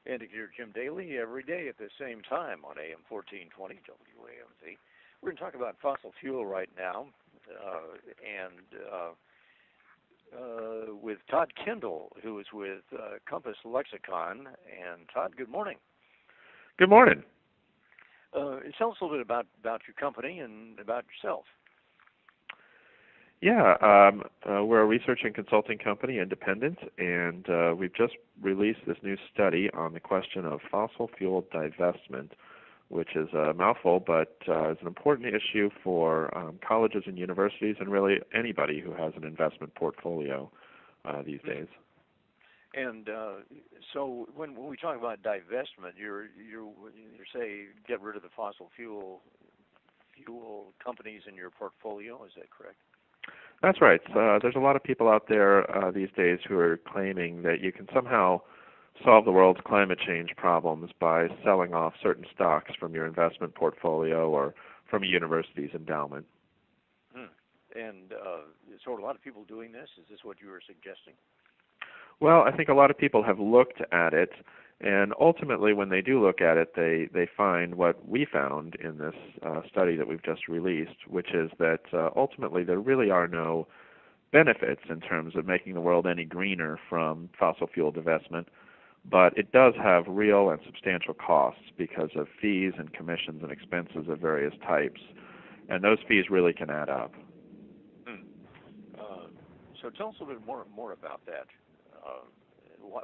And to hear Jim Daly every day at the same time on AM 1420 WAMV. We're going to talk about fossil fuel right now, with Todd Kendall, who is with Compass Lexecon. And Todd, good morning. Good morning. Tell us a little bit about your company and about yourself. Yeah, we're a research and consulting company, independent, and we've just released this new study on the question of fossil fuel divestment, which is a mouthful, but is an important issue for colleges and universities and really anybody who has an investment portfolio these days. And so when we talk about divestment, you're say get rid of the fossil fuel companies in your portfolio. Is that correct? That's right. There's a lot of people out there these days who are claiming that you can somehow solve the world's climate change problems by selling off certain stocks from your investment portfolio or from a university's endowment. And so are a lot of people doing this? Is this what you were suggesting? Well, I think a lot of people have looked at it, and ultimately when they do look at it, they find what we found in this study that we've just released, which is that ultimately there really are no benefits in terms of making the world any greener from fossil fuel divestment, but it does have real and substantial costs because of fees and commissions and expenses of various types, and those fees really can add up. So tell us a little bit more about that.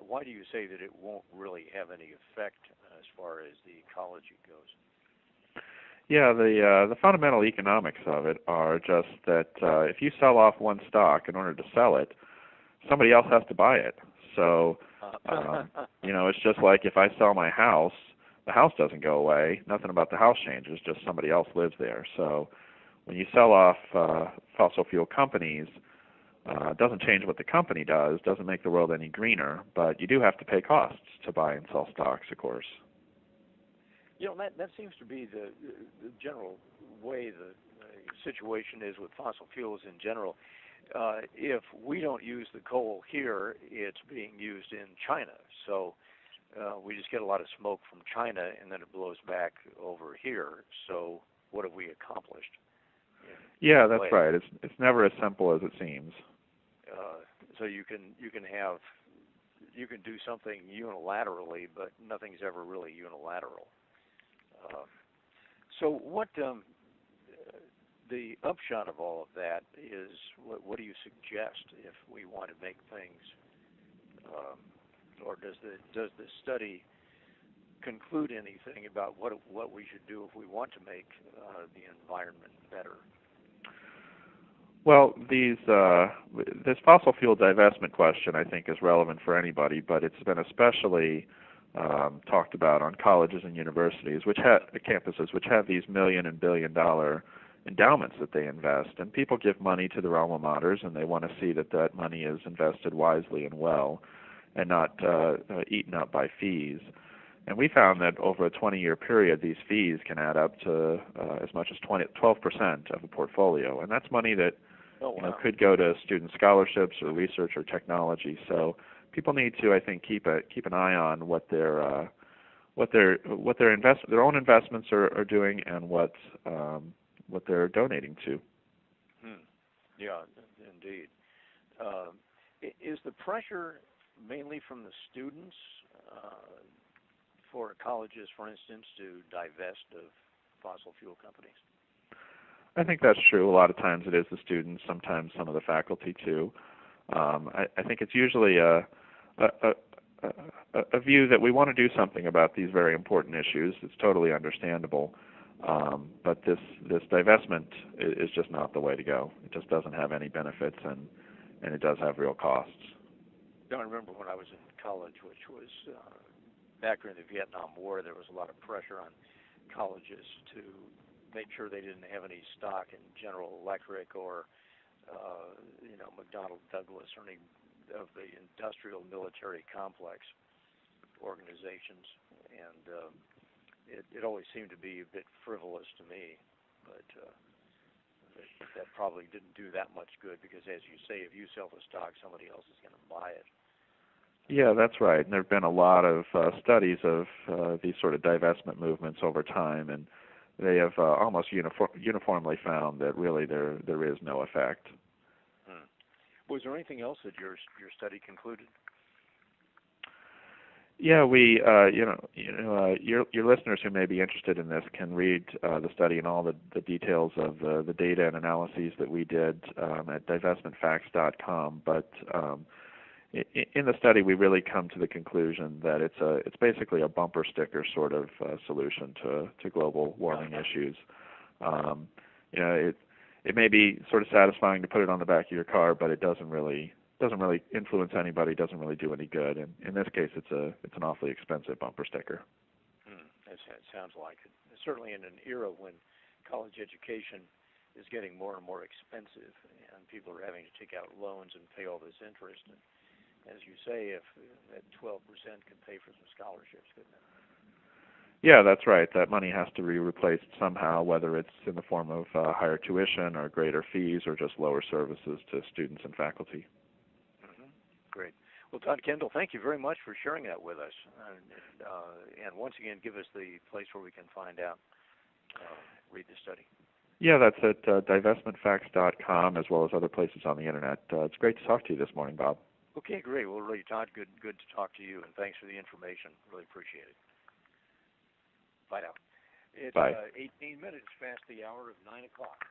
Why do you say that it won't really have any effect as far as the ecology goes? Yeah, the fundamental economics of it are just that if you sell off one stock, in order to sell it, somebody else has to buy it. So, it's just like if I sell my house, the house doesn't go away. Nothing about the house changes, just somebody else lives there. So when you sell off fossil fuel companies, it doesn't change what the company does, doesn't make the world any greener, but you do have to pay costs to buy and sell stocks, of course. That seems to be the general way the situation is with fossil fuels in general. If we don't use the coal here, it's being used in China. So we just get a lot of smoke from China, and then it blows back over here. So what have we accomplished? Yeah, that's right. It's never as simple as it seems. So you can do something unilaterally, but nothing's ever really unilateral. So what the upshot of all of that is? What do you suggest if we want to make things, or does the study conclude anything about what we should do if we want to make the environment better? Well, this fossil fuel divestment question, I think, is relevant for anybody, but it's been especially talked about on colleges and universities, campuses, which have these million and billion-dollar endowments that they invest, and people give money to their alma maters, and they want to see that money is invested wisely and well, and not eaten up by fees. And we found that over a 20-year period, these fees can add up to as much as 12% of a portfolio, and that's money that could go to student scholarships or research or technology. So people need to, I think, keep an eye on what their own investments are doing and what they're donating to. Yeah, indeed. Is the pressure mainly from the students for colleges, for instance, to divest of fossil fuel companies? I think that's true. A lot of times it is the students, sometimes some of the faculty too. I think it's usually a view that we want to do something about these very important issues. It's totally understandable. But this divestment is just not the way to go. It just doesn't have any benefits, and it does have real costs. I remember when I was in college, which was back during the Vietnam War, there was a lot of pressure on colleges to make sure they didn't have any stock in General Electric or McDonnell Douglas or any of the industrial military complex organizations, and it always seemed to be a bit frivolous to me, but that probably didn't do that much good because, as you say, if you sell the stock, somebody else is going to buy it. Yeah, that's right. And there have been a lot of studies of these sort of divestment movements over time, and they have almost uniformly found that really there is no effect. Hmm. Was there anything else that your study concluded? Yeah, we, your listeners who may be interested in this can read the study and all the details of the data and analyses that we did at divestmentfacts.com. But in the study, we really come to the conclusion that it's basically a bumper sticker sort of solution to global warming issues. It may be sort of satisfying to put it on the back of your car, but it doesn't really influence anybody, doesn't really do any good. And in this case, it's an awfully expensive bumper sticker. It sounds like it. Certainly in an era when college education is getting more and more expensive, and people are having to take out loans and pay all this interest. And as you say, if that 12% could pay for some scholarships, couldn't it? Yeah, that's right. That money has to be replaced somehow, whether it's in the form of higher tuition or greater fees or just lower services to students and faculty. Great. Well, Todd Kendall, thank you very much for sharing that with us. And once again, give us the place where we can find out, read the study. Yeah, that's at divestmentfacts.com as well as other places on the Internet. It's great to talk to you this morning, Bob. Okay, great. Well, really, Todd, good to talk to you, and thanks for the information. Really appreciate it. Bye now. It's Bye. 18 minutes past the hour of 9 o'clock.